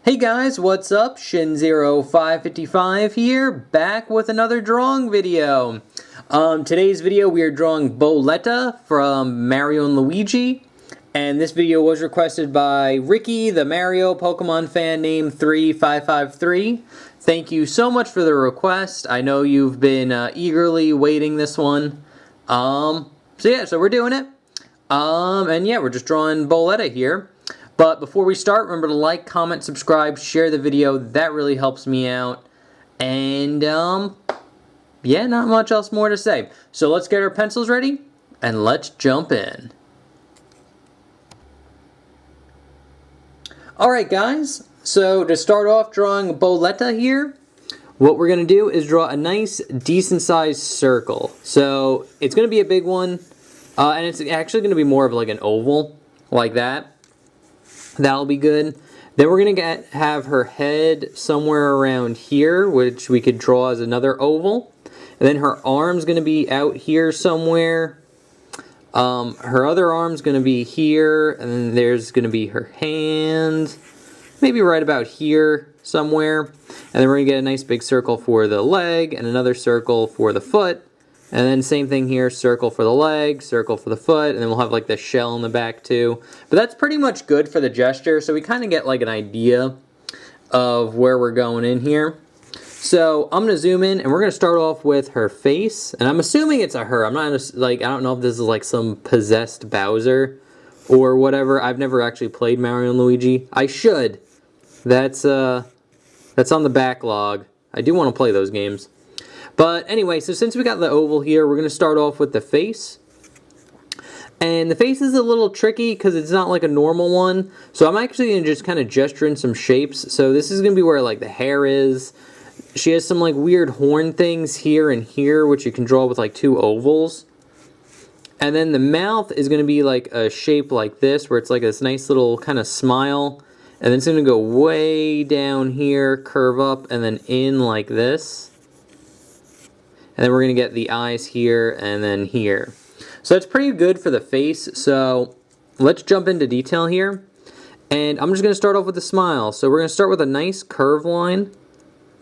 Hey guys, what's up? Shin0555 here, back with another drawing video. Today's video we are drawing Bowletta from Mario and Luigi. And this video was requested by Ricky, the Mario Pokemon fan name 3553. Thank you so much for the request. I know you've been eagerly waiting this one. So we're doing it. And yeah, we're just drawing Bowletta here. But before we start, remember to like, comment, subscribe, share the video. That really helps me out. And, yeah, not much else more to say. So let's get our pencils ready, and let's jump in. Alright guys, so to start off drawing Bowletta here, what we're going to do is draw a nice, decent-sized circle. So it's going to be a big one, and it's actually going to be more of like an oval, like that. That'll be good. Then we're going to have her head somewhere around here, which we could draw as another oval. And then her arm's going to be out here somewhere. Her other arm's going to be here, and then there's going to be her hand, maybe right about here somewhere. And then we're going to get a nice big circle for the leg, and another circle for the foot. And then same thing here, circle for the leg, circle for the foot, and then we'll have like the shell in the back too. But that's pretty much good for the gesture, so we kind of get like an idea of where we're going in here. So I'm going to zoom in, and we're going to start off with her face. And I'm assuming it's a her. I'm not just, like, I don't know if this is like some possessed Bowser or whatever. I've never actually played Mario and Luigi. I should. That's on the backlog. I do want to play those games. But anyway, so since we got the oval here, we're going to start off with the face. And the face is a little tricky because it's not like a normal one. So I'm actually going to just kind of gesture in some shapes. So this is going to be where like the hair is. She has some like weird horn things here and here, which you can draw with like two ovals. And then the mouth is going to be like a shape like this, where it's like this nice little kind of smile. And then it's going to go way down here, curve up, and then in like this. And then we're going to get the eyes here and then here. So that's pretty good for the face. So let's jump into detail here. And I'm just going to start off with a smile. So we're going to start with a nice curve line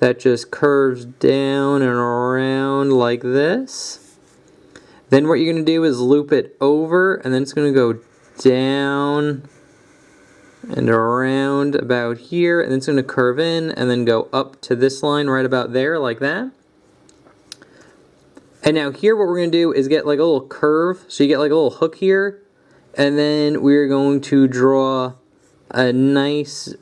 that just curves down and around like this. Then what you're going to do is loop it over, and then it's going to go down and around about here. And then it's going to curve in and then go up to this line right about there like that. And now here what we're going to do is get like a little curve. So you get like a little hook here. And then we're going to draw a nice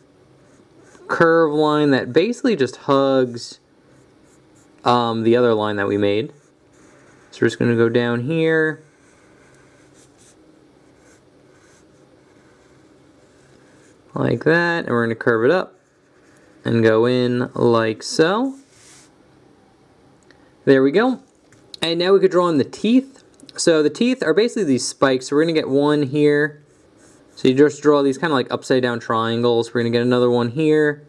curve line that basically just hugs the other line that we made. So we're just going to go down here. Like that. And we're going to curve it up and go in like so. There we go. And now we could draw in the teeth. So the teeth are basically these spikes. So we're going to get one here. So you just draw these kind of like upside down triangles. We're going to get another one here.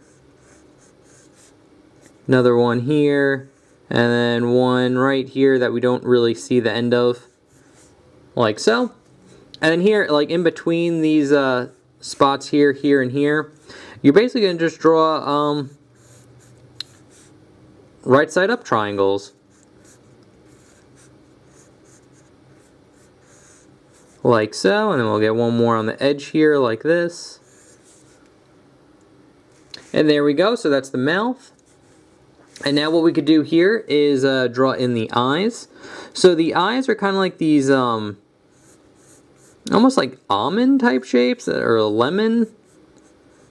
Another one here. And then one right here that we don't really see the end of. Like so. And then here, like in between these spots here, here, and here, you're basically going to just draw right side up triangles. Like so, and then we'll get one more on the edge here like this. And there we go, so that's the mouth. And now what we could do here is draw in the eyes. So the eyes are kind of like these, almost like almond type shapes, or a lemon.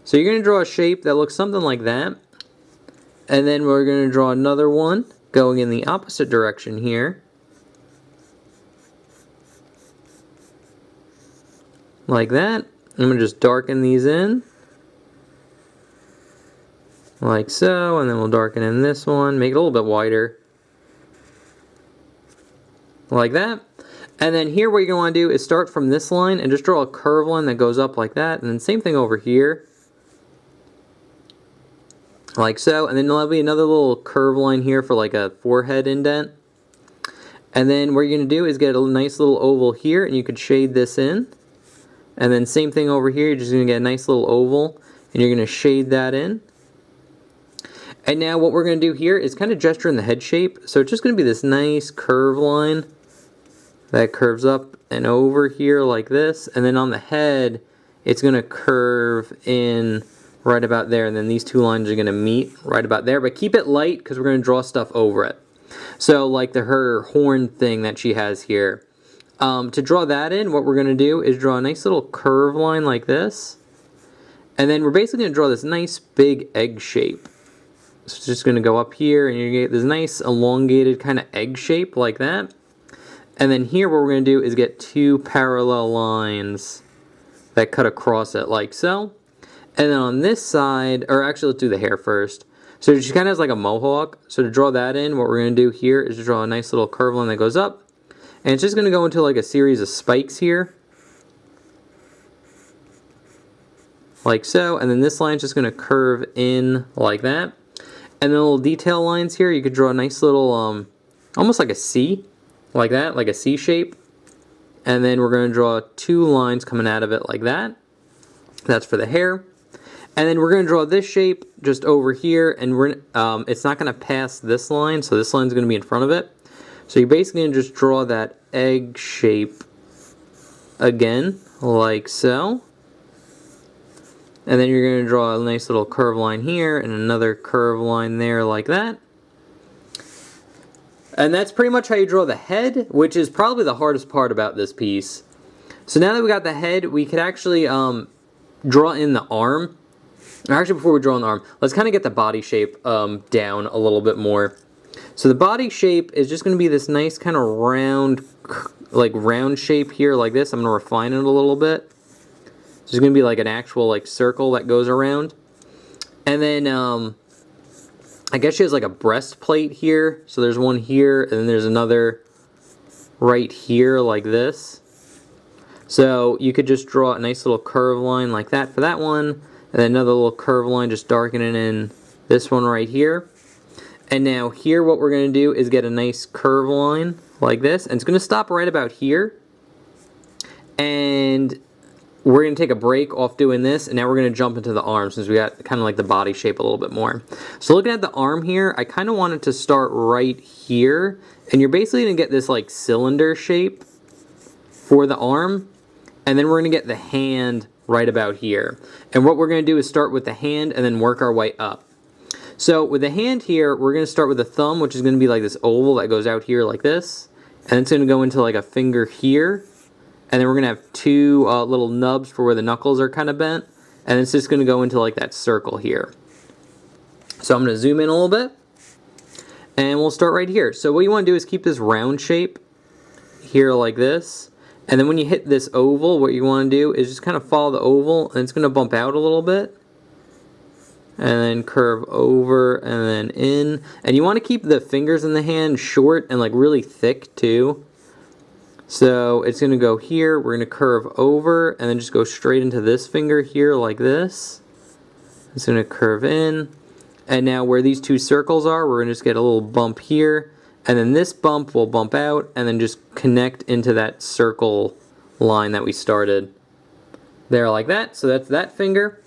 So you're going to draw a shape that looks something like that. And then we're going to draw another one going in the opposite direction here. Like that. I'm going to just darken these in. Like so. And then we'll darken in this one. Make it a little bit wider. Like that. And then here what you're going to want to do is start from this line and just draw a curve line that goes up like that. And then same thing over here. Like so. And then there'll be another little curve line here for like a forehead indent. And then what you're going to do is get a nice little oval here. And you could shade this in. And then same thing over here, you're just going to get a nice little oval. and you're going to shade that in. And now what we're going to do here is kind of gesture in the head shape. So it's just going to be this nice curve line that curves up and over here like this. And then on the head, it's going to curve in right about there. And then these two lines are going to meet right about there. But keep it light because we're going to draw stuff over it. So like her horn thing that she has here. To draw that in, what we're going to do is draw a nice little curve line like this. And then we're basically going to draw this nice big egg shape. So it's just going to go up here and you get this nice elongated kind of egg shape like that. And then here what we're going to do is get two parallel lines that cut across it like so. And then on this side, or actually let's do the hair first. So she kind of has like a mohawk. So to draw that in, what we're going to do here is to draw a nice little curve line that goes up. And it's just going to go into like a series of spikes here. Like so. And then this line is just going to curve in like that. And then little detail lines here, you could draw a nice little, almost like a C, like that, like a C shape. And then we're going to draw two lines coming out of it like that. That's for the hair. And then we're going to draw this shape just over here, and it's not going to pass this line, so this line's going to be in front of it. So you're basically going to just draw that egg shape again, like so. And then you're going to draw a nice little curve line here and another curve line there like that. And that's pretty much how you draw the head, which is probably the hardest part about this piece. So now that we got the head, we could actually draw in the arm. Actually, before we draw in the arm, let's kind of get the body shape down a little bit more. So the body shape is just going to be this nice kind of round, like round shape here like this. I'm going to refine it a little bit. There's going to be like an actual like circle that goes around. And then I guess she has like a breastplate here. So there's one here and then there's another right here like this. So you could just draw a nice little curve line like that for that one. And then another little curve line just darkening in this one right here. And now here what we're going to do is get a nice curve line like this. And it's going to stop right about here. And we're going to take a break off doing this, and now we're going to jump into the arm since we got kind of like the body shape a little bit more. So looking at the arm here, I kind of wanted to start right here, and you're basically going to get this like cylinder shape for the arm, and then we're going to get the hand right about here. And what we're going to do is start with the hand and then work our way up. So with the hand here, we're going to start with the thumb, which is going to be like this oval that goes out here like this, and it's going to go into like a finger here. And then we're going to have two little nubs for where the knuckles are kind of bent. And it's just going to go into like that circle here. So I'm going to zoom in a little bit. And we'll start right here. So what you want to do is keep this round shape here like this. And then when you hit this oval, what you want to do is just kind of follow the oval. And it's going to bump out a little bit. And then curve over and then in. And you want to keep the fingers in the hand short and like really thick too. So it's going to go here, we're going to curve over, and then just go straight into this finger here like this. It's going to curve in. And now where these two circles are, we're going to just get a little bump here. And then this bump will bump out, and then just connect into that circle line that we started there like that. So that's that finger.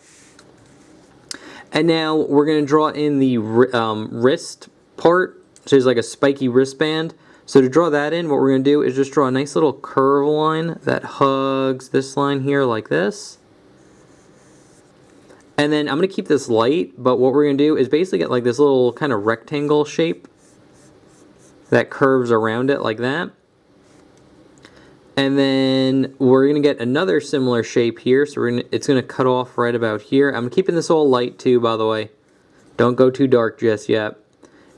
And now we're going to draw in the wrist part. So there's like a spiky wristband. So to draw that in, what we're going to do is just draw a nice little curve line that hugs this line here like this. And then I'm going to keep this light, but what we're going to do is basically get like this little kind of rectangle shape that curves around it like that. And then we're going to get another similar shape here, so it's going to cut off right about here. I'm keeping this all light too, by the way. Don't go too dark just yet.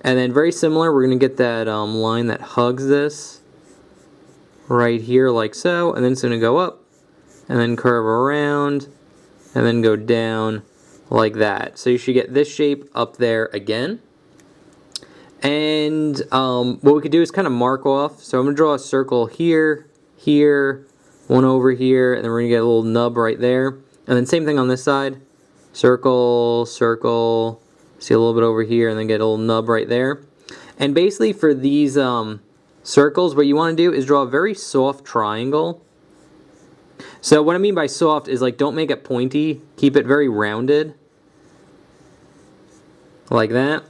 And then very similar, we're going to get that line that hugs this right here like so. And then it's going to go up and then curve around and then go down like that. So you should get this shape up there again. And what we could do is kind of mark off. So I'm going to draw a circle here, here, one over here, and then we're going to get a little nub right there. And then same thing on this side. Circle, circle. See a little bit over here and then get a little nub right there. And basically for these circles, what you want to do is draw a very soft triangle. So what I mean by soft is like don't make it pointy, keep it very rounded. like that.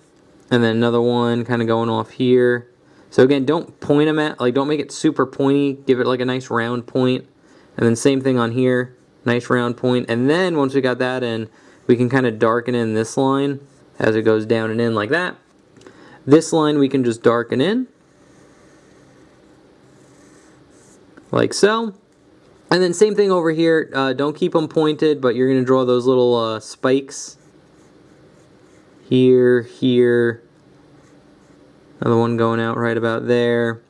And then another one kind of going off here. So again, don't point them at, like don't make it super pointy, give it like a nice round point. And then same thing on here, nice round point. And then once we got that in, we can kind of darken in this line as it goes down and in like that. This line we can just darken in, like so. And then same thing over here, don't keep them pointed, but you're going to draw those little spikes. Here, here. Another one going out right about there.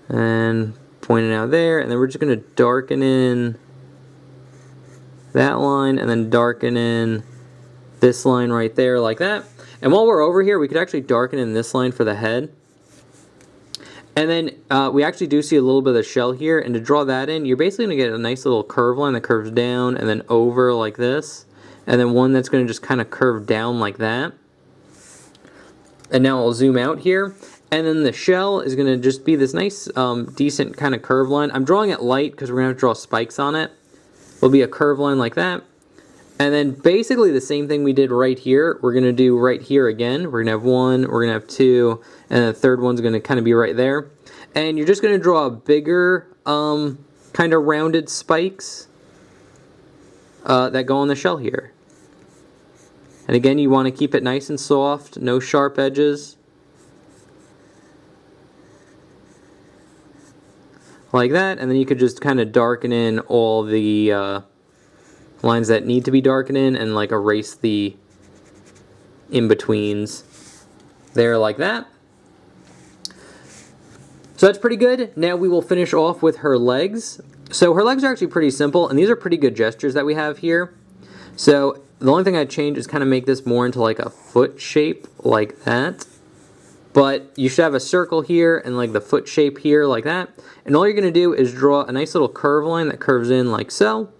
And pointing out there. And then we're just going to darken in that line and then darken in this line right there like that. And while we're over here, we could actually darken in this line for the head. And then we actually do see a little bit of the shell here, and to draw that in, you're basically going to get a nice little curve line that curves down and then over like this, and then one that's going to just kind of curve down like that. And now I'll zoom out here, and then the shell is going to just be this nice, decent kind of curve line. I'm drawing it light because we're going to have to draw spikes on it. It'll be a curve line like that. And then basically the same thing we did right here, we're going to do right here again. We're going to have one, we're going to have two, and the third one's going to kind of be right there. And you're just going to draw bigger kind of rounded spikes that go on the shell here. And again, you want to keep it nice and soft, no sharp edges. Like that, and then you could just kind of darken in all the lines that need to be darkened in and like erase the in-betweens there like that. So that's pretty good. Now we will finish off with her legs. So her legs are actually pretty simple, and these are pretty good gestures that we have here. So the only thing I'd change is kind of make this more into like a foot shape like that. But you should have a circle here and like the foot shape here like that. And all you're going to do is draw a nice little curve line that curves in like so.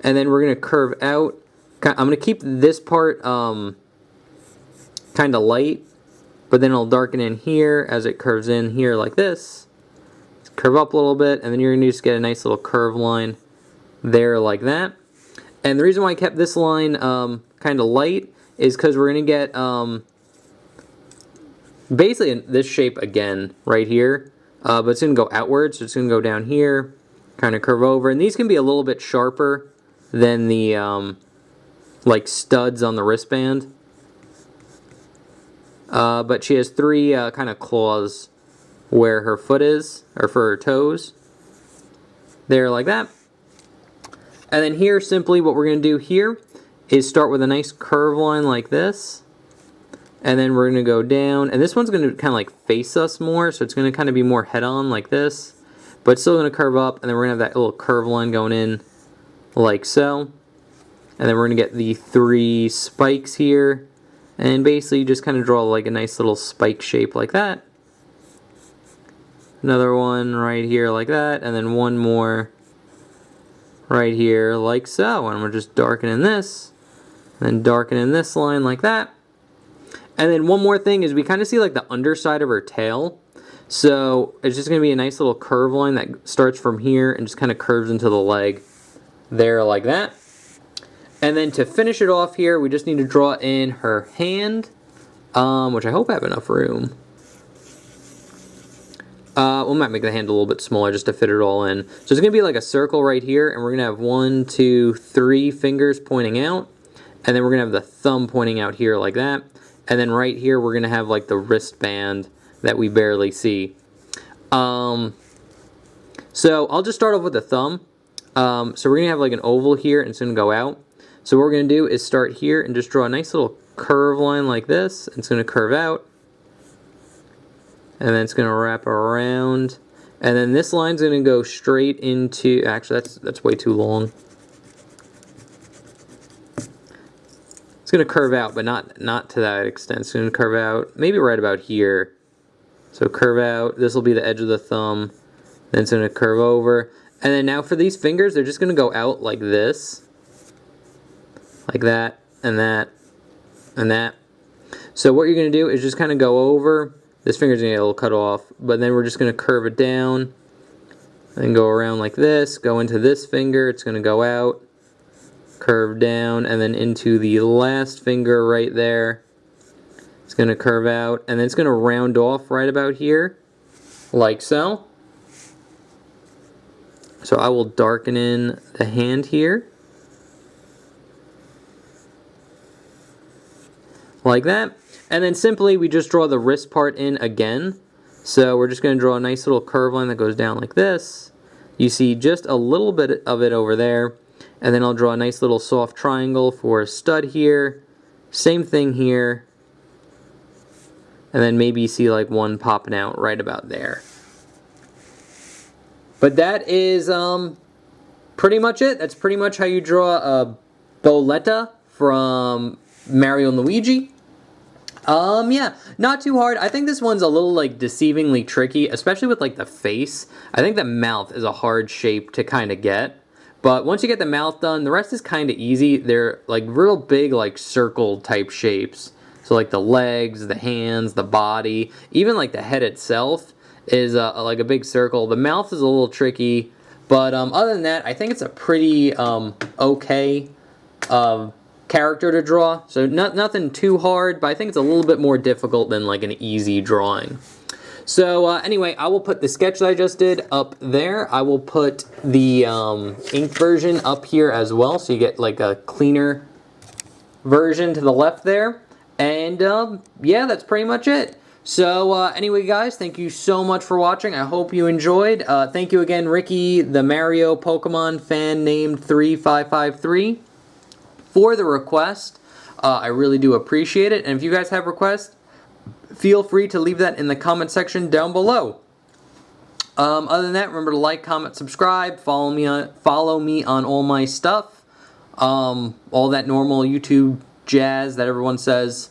And then we're going to curve out. I'm going to keep this part kind of light, but then I'll darken in here as it curves in here like this. Curve up a little bit, and then you're going to just get a nice little curve line there like that. And the reason why I kept this line kind of light is because we're going to get basically this shape again right here, but it's going to go outwards, so it's going to go down here, kind of curve over, and these can be a little bit sharper than the like studs on the wristband. But she has three kind of claws where her foot is, or for her toes. There like that. And then here, simply what we're going to do here is start with a nice curve line like this. And then we're going to go down, and this one's going to kind of like face us more, so it's going to kind of be more head-on like this. But it's still going to curve up, and then we're going to have that little curve line going in like so. And then we're going to get the three spikes here. And basically you just kind of draw like a nice little spike shape like that. Another one right here like that. And then one more right here like so. And we're just darkening this. And then darkening this line like that. And then one more thing is we kind of see like the underside of her tail. So it's just going to be a nice little curve line that starts from here and just kind of curves into the leg there like that. And then to finish it off here, we just need to draw in her hand, which I hope I have enough room. We might make the hand a little bit smaller just to fit it all in. So it's going to be like a circle right here, and we're going to have 1, 2, 3 fingers pointing out. And then we're going to have the thumb pointing out here like that. And then right here, we're going to have like the wristband that we barely see. So I'll just start off with the thumb. So we're going to have like an oval here, and it's going to go out. So what we're going to do is start here and just draw a nice little curve line like this. It's going to curve out. And then it's going to wrap around. And then this line's going to go straight into... Actually, that's way too long. It's going to curve out, but not to that extent. It's going to curve out maybe right about here. So curve out. This will be the edge of the thumb. Then it's going to curve over. And then now for these fingers, they're just going to go out like this. Like that, and that, and that. So what you're going to do is just kind of go over. This finger's going to get a little cut off, but then we're just going to curve it down. And go around like this, go into this finger, it's going to go out. Curve down, and then into the last finger right there. It's going to curve out, and then it's going to round off right about here, like so. So I will darken in the hand here, like that. And then simply we just draw the wrist part in again. So we're just going to draw a nice little curve line that goes down like this. You see just a little bit of it over there. And then I'll draw a nice little soft triangle for a stud here. Same thing here. And then maybe you see like one popping out right about there. But that is pretty much it. That's pretty much how you draw a Bowletta from Mario and Luigi. Yeah, not too hard. I think this one's a little like deceivingly tricky, especially with like the face. I think the mouth is a hard shape to kind of get. But once you get the mouth done, the rest is kind of easy. They're like real big like circle type shapes. So like the legs, the hands, the body, even like the head itself is like a big circle. The mouth is a little tricky, but other than that, I think it's a pretty okay character to draw. So nothing too hard, but I think it's a little bit more difficult than like an easy drawing. So anyway, I will put the sketch that I just did up there. I will put the ink version up here as well, so you get like a cleaner version to the left there. And yeah, that's pretty much it. So anyway, guys, thank you so much for watching. I hope you enjoyed. Thank you again, Ricky, the Mario Pokemon fan named 3553, for the request. I really do appreciate it. And if you guys have requests, feel free to leave that in the comment section down below. Other than that, remember to like, comment, subscribe, follow me on all my stuff, all that normal YouTube jazz that everyone says.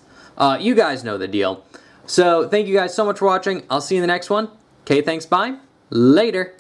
You guys know the deal. So thank you guys so much for watching. I'll see you in the next one. Okay, thanks, bye. Later.